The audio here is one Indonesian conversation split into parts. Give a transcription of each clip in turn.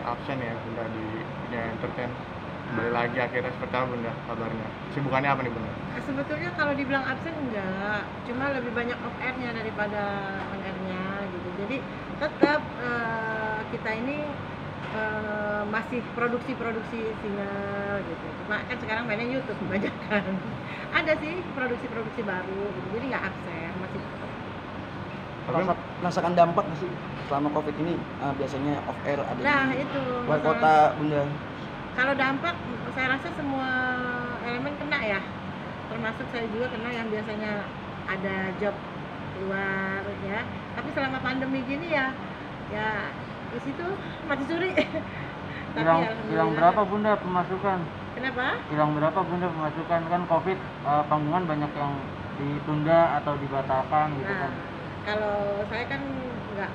sempat absen ya Bunda di dunia entertain. Kembali lagi akhirnya seperti apa Bunda kabarnya? Kesibukannya apa nih Bunda? Sebetulnya kalau dibilang absen enggak, cuma lebih banyak off air-nya daripada on air-nya gitu. Jadi tetap kita ini masih produksi single gitu. Cuma kan sekarang mainnya YouTube kebanyakan. Ada sih produksi-produksi baru gitu. Jadi nggak absen, masih tetap. Merasakan dampak nggak sih selama COVID ini? Biasanya off air ada Nah, di itu luar masalah. kota Bunda. Kalau dampak, saya rasa semua elemen kena ya. Termasuk saya juga kena yang biasanya ada job luar ya. Tapi selama pandemi gini ya di situ mati suri. Tapi Hilang alhamdulillah. berapa Bunda pemasukan? Kenapa? Hilang berapa Bunda pemasukan? Kan Covid, panggungan banyak yang ditunda atau dibatalkan gitu Nah, kan. kalau saya kan nggak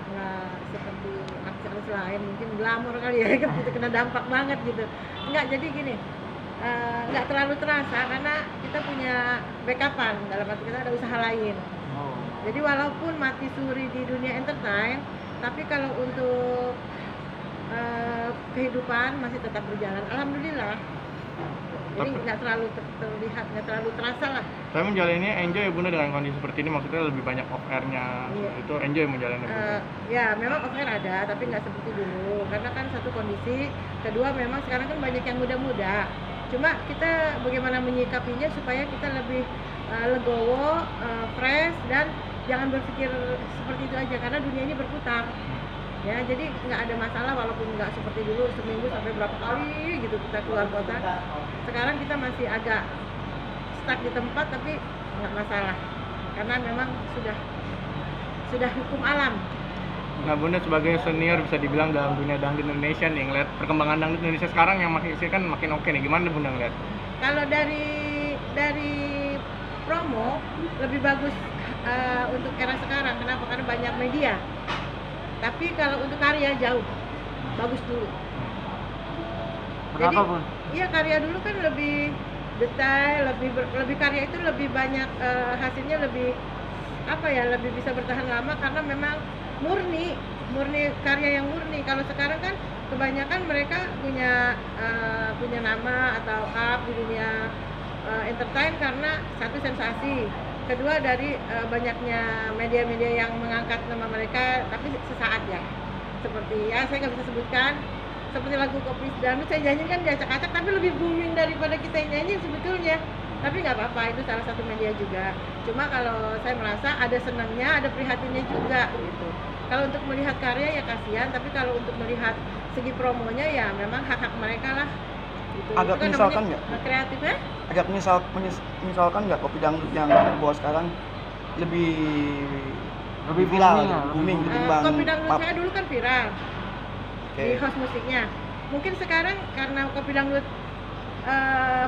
seperti artis lain, mungkin glamor kali ya, gitu kena dampak banget gitu. Nggak, jadi gini, nggak terlalu terasa karena kita punya backupan, dalam arti kita ada usaha lain. Oh. Jadi walaupun mati suri di dunia entertain, tapi kalau untuk kehidupan masih tetap berjalan, alhamdulillah. Jadi nggak terlalu terlihat, nggak terlalu terasa lah. Saya menjalaninya enjoy ya Bunda dengan kondisi seperti ini, maksudnya lebih banyak off air-nya. Iya. Itu enjoy menjalani Bunda. Ya memang off air ada, tapi nggak seperti dulu. Karena kan satu kondisi, kedua memang sekarang kan banyak yang muda-muda. Cuma kita bagaimana menyikapinya supaya kita lebih legowo, fresh, dan jangan berpikir seperti itu aja karena dunia ini berputar. Ya, jadi nggak ada masalah walaupun nggak seperti dulu seminggu sampai berapa kali gitu kita keluar kota. Sekarang kita masih agak stuck di tempat tapi nggak masalah karena memang sudah hukum alam. Nah Bunda sebagai senior bisa dibilang dalam dunia dangdut Indonesia nih, ngeliat perkembangan dangdut Indonesia sekarang yang makin oke nih, gimana Bunda ngeliat? Kalau dari promo lebih bagus untuk era sekarang. Kenapa? Karena banyak media. Tapi kalau untuk karya jauh bagus dulu. Kenapa Jadi, Bun? iya karya dulu kan lebih detail, lebih karya itu lebih banyak hasilnya lebih apa ya, lebih bisa bertahan lama karena memang murni karya yang murni. Kalau sekarang kan kebanyakan mereka punya nama atau up di dunia entertain karena satu sensasi, kedua dari banyaknya media-media yang mengangkat nama mereka tapi sesaat ya, seperti ya saya nggak bisa sebutkan, seperti lagu Kopi Dangdut saya nyanyikan diacak-acak tapi lebih booming daripada kita yang nyanyi sebetulnya. Tapi nggak apa-apa, itu salah satu media juga. Cuma kalau saya merasa ada senangnya, ada prihatinnya juga gitu. Kalau untuk melihat karya ya kasihan, tapi kalau untuk melihat segi promonya ya memang hak-hak mereka lah. Gitu. Agak Itu kan menyesalkan namanya nggak? kreatifnya? Agak menyesalkan nggak Kopi Dangdut yang dibawa sekarang lebih viral, booming ya, lebih booming ketimbang Kopi Dangdut pub. saya dulu kan viral Oke. di host musiknya. Mungkin sekarang karena Kopi Dangdut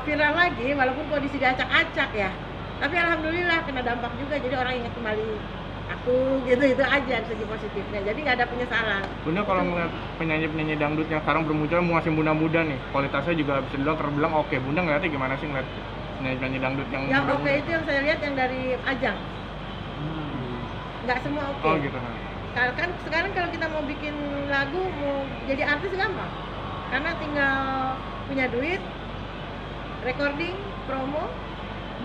viral lagi, walaupun kondisi diacak-acak ya. Tapi alhamdulillah kena dampak juga, jadi orang ingat kembali aku gitu, itu aja segi positifnya. Jadi nggak ada penyesalan. Bunda kalau ngeliat penyanyi-penyanyi dangdut yang sekarang bermunculan masih muda-muda nih, kualitasnya juga bisa terbilang oke. Bunda ngeliatnya gimana sih ngeliat penyanyi-penyanyi dangdut yang Yang muda-muda? oke itu yang saya lihat yang dari Ajang. Nggak semua oke. Oh gitu. Kan sekarang kalau kita mau bikin lagu, mau jadi artis gampang. Karena tinggal punya duit, recording, promo,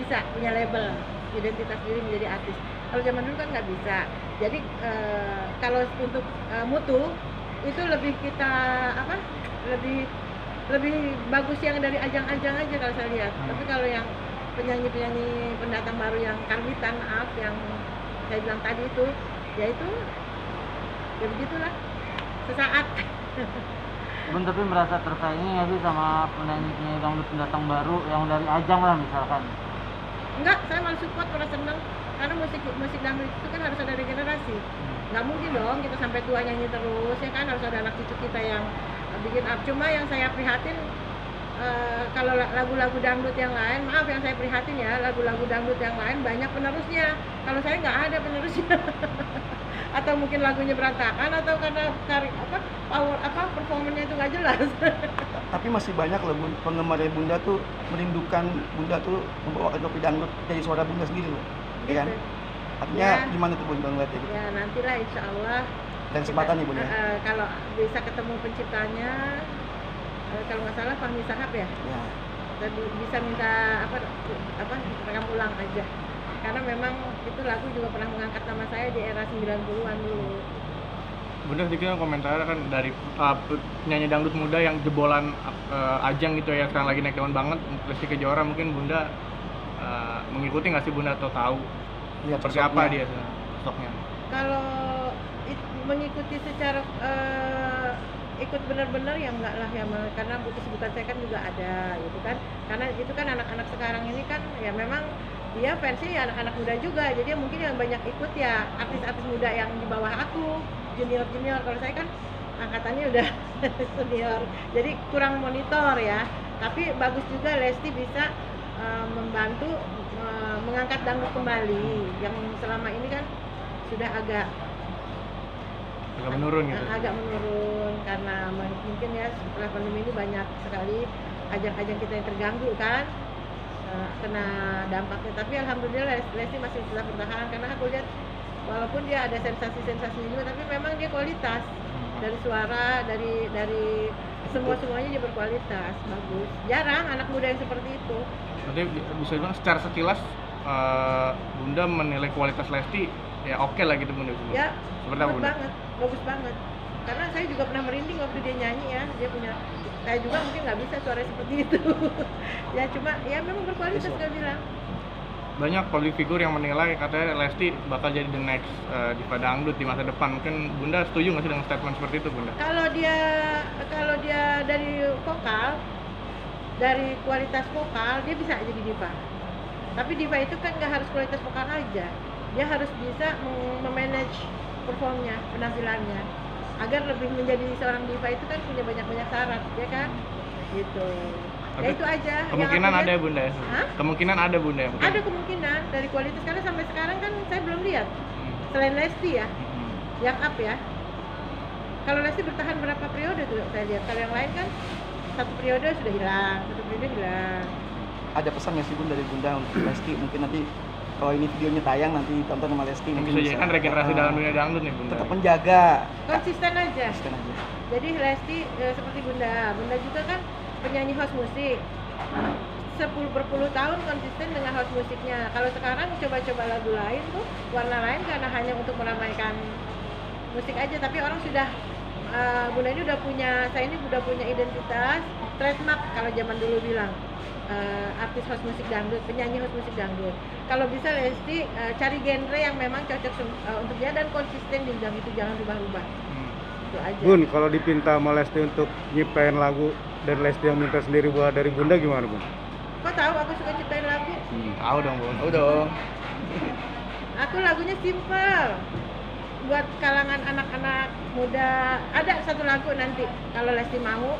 bisa punya label, identitas diri menjadi artis. Kalau zaman dulu kan nggak bisa. Jadi kalau untuk mutu itu lebih kita lebih bagus yang dari ajang-ajang aja kalau saya lihat. Tapi kalau yang penyanyi-penyanyi pendatang baru yang karbitan, maaf, yang saya bilang tadi itu, ya itu ya begitulah, sesaat. Bun tapi merasa tersaingi nggak sih sama penyanyi-penyanyi dangdut pendatang baru yang dari Ajang lah misalkan? Enggak, saya malah support, malah seneng karena musik dangdut itu kan harus ada regenerasi. Nggak mungkin dong kita sampai tua nyanyi terus, ya kan harus ada anak cucu kita yang bikin up. Cuma yang saya prihatin kalau lagu-lagu dangdut yang lain, maaf yang saya prihatin ya, lagu-lagu dangdut yang lain banyak penerusnya. Kalau saya nggak ada penerusnya. Atau mungkin lagunya berantakan atau karena performanya itu nggak jelas. Tapi masih banyak loh penggemar Bunda tuh merindukan Bunda tuh membawakan Kopi Dangdut jadi suara Bunda sendiri loh, ya kan? Artinya Ya. gimana tuh Bunda ngeliatnya gitu? Ya nantilah insya Allah Dan kesempatan nih Bun ya. Kalau bisa ketemu penciptanya, kalau nggak salah Fahmi Sahab ya, Ya. dan bisa minta apa rekam ulang aja, karena memang itu lagu juga pernah mengangkat nama saya di era 90-an dulu. Bunda sedikit komentar kan dari penyanyi dangdut muda yang jebolan ajang gitu ya, sekarang lagi naik daun banget, Lesti Kejora, mungkin Bunda mengikuti nggak sih Bunda atau tahu Lihat seperti sosoknya. apa dia sosoknya? Kalau mengikuti secara ikut benar-benar ya enggak lah ya, karena kesibukan saya kan juga ada gitu kan, karena itu kan anak-anak sekarang ini kan ya memang dia fansnya ya anak-anak muda juga, jadi mungkin yang banyak ikut ya artis-artis muda yang di bawah aku, junior-junior. Kalau saya kan angkatannya udah senior, jadi kurang monitor ya. Tapi bagus juga Lesti bisa membantu mengangkat dangdut kembali yang selama ini kan sudah agak menurun gitu. agak menurun karena mungkin ya setelah pandemi ini banyak sekali ajang-ajang kita yang terganggu kan, kena dampaknya. Tapi alhamdulillah Lesti masih tetap bertahan, karena aku lihat walaupun dia ada sensasi-sensasi juga, tapi memang dia kualitas dari suara, dari semuanya dia berkualitas, bagus. Jarang anak muda yang seperti itu. Berarti bisa bilang secara sekilas Bunda menilai kualitas Lesti ya oke lah gitu Bunda. Ya, Seperti apa Bunda? bagus banget. Karena saya juga pernah merinding waktu dia nyanyi ya, dia punya, saya juga mungkin nggak bisa suara seperti itu. Ya cuma ya memang berkualitas saya bilang. Banyak public figure yang menilai katanya Lesti bakal jadi the next diva dangdut di masa depan. Mungkin Bunda setuju nggak sih dengan statement seperti itu Bunda? Kalau dia dari vokal, dari kualitas vokal dia bisa jadi diva. Tapi diva itu kan nggak harus kualitas vokal aja, dia harus bisa memanage performnya, penampilannya, agar lebih menjadi seorang diva itu kan punya banyak syarat, ya kan? Gitu. Ya itu aja. Kemungkinan ada ya Bunda ya? Hah? Kemungkinan ada Bunda ya? Mungkin? Ada kemungkinan dari kualitas, karena sampai sekarang kan saya belum lihat selain Lesti ya, yang up ya. Kalau Lesti bertahan berapa periode tuh saya lihat, kalau yang lain kan satu periode sudah hilang, satu periode hilang. Ada pesan nggak sih Bun dari Bunda untuk Lesti? Mungkin nanti kalau ini videonya tayang nanti tonton sama Lesti, mungkin Bisa jadi kan regenerasi dalam dunia dangdut nih Bunda. tetap menjaga Konsisten aja. konsisten aja. Jadi Lesti seperti Bunda juga kan penyanyi house musik. Berpuluh tahun konsisten dengan house musiknya. Kalau sekarang coba-coba lagu lain tuh, warna lain, karena hanya untuk meramaikan musik aja. Tapi orang sudah, Bunda ini udah punya, saya ini udah punya identitas, trademark kalau zaman dulu bilang. Artis house musik dangdut, penyanyi house musik dangdut. Kalau bisa Lesti cari genre yang memang cocok untuk dia dan konsisten di bidang itu, jangan rubah-rubah. Itu aja. Bun, kalau dipinta sama Lesti untuk nyiptain lagu dan Lesti yang minta sendiri buat dari Bunda gimana Bun? Kok tahu aku suka ciptain lagu? Tahu dong Bun. Oh dong. Aku lagunya simple, buat kalangan anak-anak muda. Ada satu lagu nanti kalau Lesti mau,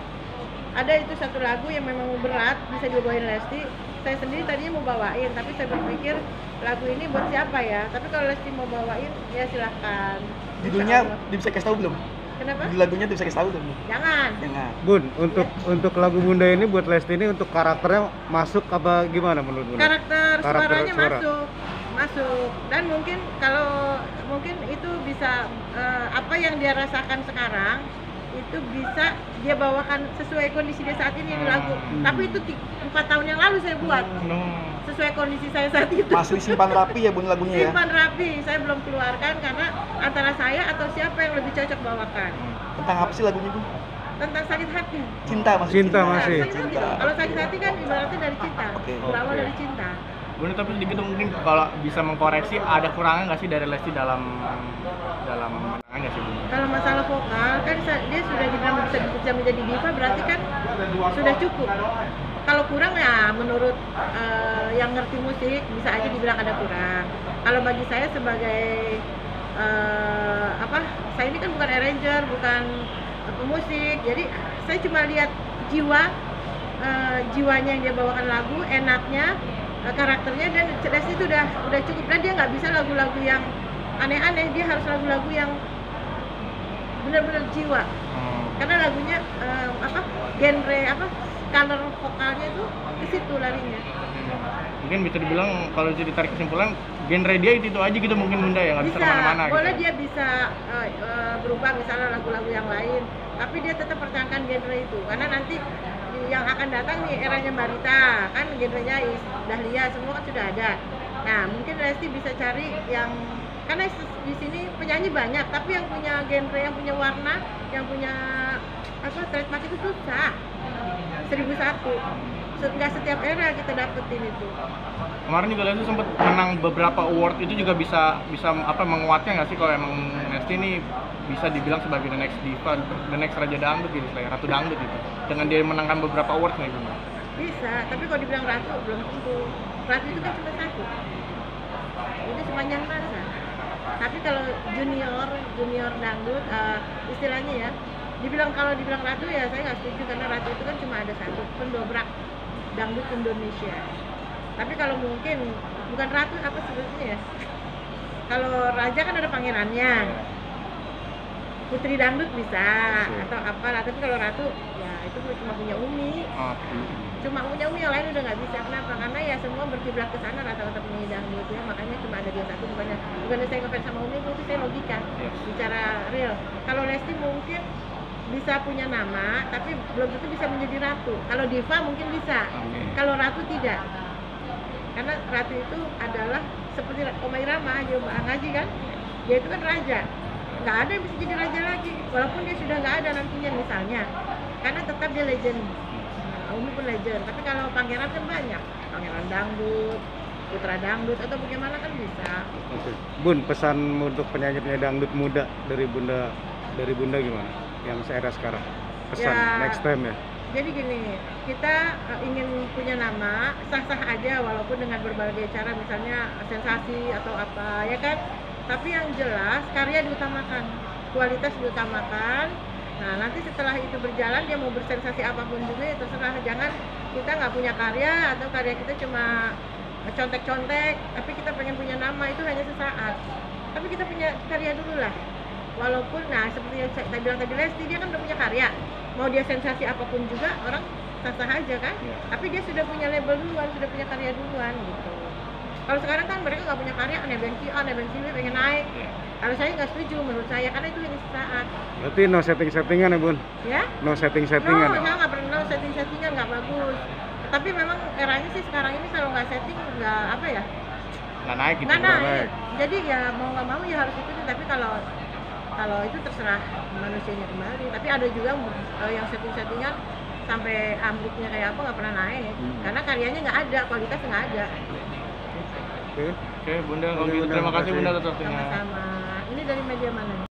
ada itu satu lagu yang memang berat, bisa dibawain Lesti. Saya sendiri tadinya mau bawain, tapi saya berpikir lagu ini buat siapa ya. Tapi kalau Lesti mau bawain, ya silahkan. Judulnya Insya Allah. bisa kasih tahu belum? Kenapa? Judul lagunya bisa kasih tahu belum? Jangan. Jangan. Bun, untuk lagu Bunda ini buat Lesti ini untuk karakternya masuk apa gimana menurut Bunda? Karakter suaranya suara. masuk. Dan mungkin kalau itu bisa apa yang dia rasakan sekarang itu bisa dia bawakan sesuai kondisi dia saat ini di lagu. Tapi itu 4 tahun yang lalu saya buat. Sesuai kondisi saya saat itu. Masih simpan rapi ya Bun lagunya ya? Simpan rapi, saya belum keluarkan karena antara saya atau siapa yang lebih cocok bawakan. Tentang apa sih lagunya Bun? Tentang sakit hati. Cinta masih? Cinta masih. Sakit hati. Kalau sakit hati kan ibaratnya dari cinta. Oke. Berawal Oke. dari cinta. Bunda, tapi sedikit mungkin kalau bisa mengkoreksi ada kurangan nggak sih dari Lesti dalam menangnya sih Bunda? Kalau masalah vokal kan dia sudah dibilang bisa menjadi diva, berarti kan sudah cukup. Kalau kurang ya menurut yang ngerti musik bisa aja dibilang ada kurang. Kalau bagi saya sebagai saya ini kan bukan arranger, bukan pemusik, jadi saya cuma lihat jiwanya yang dia bawakan lagu, enaknya, karakternya, dan Lesti itu udah cukup. Dan dia nggak bisa lagu-lagu yang aneh-aneh, dia harus lagu-lagu yang benar-benar jiwa. Karena lagunya genre color vokalnya itu ke situ larinya. mungkin bisa dibilang kalau bisa ditarik kesimpulan genre dia itu aja gitu mungkin Bunda ya, nggak bisa Bisa, kemana-mana boleh gitu. dia bisa berubah misalnya lagu-lagu yang lain, tapi dia tetap pertahankan genre itu, karena nanti yang akan datang nih eranya Mbak Rita, kan genrenya Dahlia semua kan sudah ada. Nah mungkin Lesti bisa cari yang, karena di sini penyanyi banyak, tapi yang punya genre, yang punya warna, yang punya trademark itu susah. 1001, nggak setiap era kita dapetin itu. Kemarin juga Lesti sempat menang beberapa award, itu juga bisa menguatnya nggak sih kalau emang Lesti ini bisa dibilang sebagai the next diva, the next raja dangdut gitu, ratu dangdut gitu, dengan dia menangkan beberapa award nih Bunda. Bisa, tapi kalau dibilang ratu belum tentu. Ratu itu kan cuma satu, itu sepanjang masa. Tapi kalau junior dangdut, istilahnya ya, kalau dibilang ratu ya saya nggak setuju, karena ratu itu kan cuma ada satu, pendobrak dangdut Indonesia. Tapi kalau mungkin bukan ratu, apa sebetulnya ya, kalau raja kan ada pangerannya, putri dangdut bisa atau apalah, tapi kalau ratu ya itu cuma punya Umi. Cuma punya Umi, yang lain udah nggak bisa. Kenapa? Karena ya semua berkiblat ke sana rata-rata penyanyi dangdut ya, makanya cuma ada dia satu. Bukannya saya ngefans sama Umi, itu saya logika, bicara real. Kalau Lesti mungkin bisa punya nama, tapi belum tentu bisa menjadi ratu. Kalau diva mungkin bisa, kalau ratu tidak. Karena ratu itu adalah seperti Oma Irama, Mbak Ngaji kan, dia itu kan raja. Nggak ada yang bisa jadi raja lagi, walaupun dia sudah nggak ada nantinya misalnya, karena tetap dia legend. Umi pun legend, tapi kalau pangeran kan banyak, pangeran dangdut, putra dangdut, atau bagaimana kan bisa. Oke. Bun, pesan untuk penyanyi-penyanyi dangdut muda dari Bunda gimana? Yang seera sekarang. Pesan Ya, next time ya. Jadi gini, kita ingin punya nama, sah-sah aja walaupun dengan berbagai cara, misalnya sensasi atau apa, ya kan? Tapi yang jelas karya diutamakan, kualitas diutamakan. Nah nanti setelah itu berjalan, dia mau bersensasi apapun juga ya terserah. Jangan kita nggak punya karya, atau karya kita cuma contek-contek, tapi kita pengen punya nama, itu hanya sesaat. Tapi kita punya karya dulu lah. Walaupun, nah seperti yang saya bilang tadi, Lesti dia kan udah punya karya, mau dia sensasi apapun juga orang sah-sah aja kan. Tapi dia sudah punya label duluan, sudah punya karya duluan gitu. Kalau sekarang kan mereka nggak punya karya, nebeng si A, nebeng si B, pengen naik. Kalau saya nggak setuju, menurut saya, karena itu hanya sesaat. Berarti no setting-settingan ya Bun? Ya? No setting-settingan ya? Saya nggak pernah setting-settingan, nggak bagus. Tapi memang eranya sih sekarang ini kalau nggak setting, nggak apa ya? Nggak naik gitu. Nggak naik. Jadi ya mau nggak mau ya harus ikutin. Tapi kalau itu terserah manusianya kembali. Tapi ada juga yang setting-settingan sampai amplitnya kayak apa nggak pernah naik. Karena karyanya nggak ada, kualitasnya nggak ada. Oke. Oke Bunda, kalau Oke, gitu Bunda, terima kasih makasih. Bunda atas waktunya. Sama-sama. Ini dari media mana nih?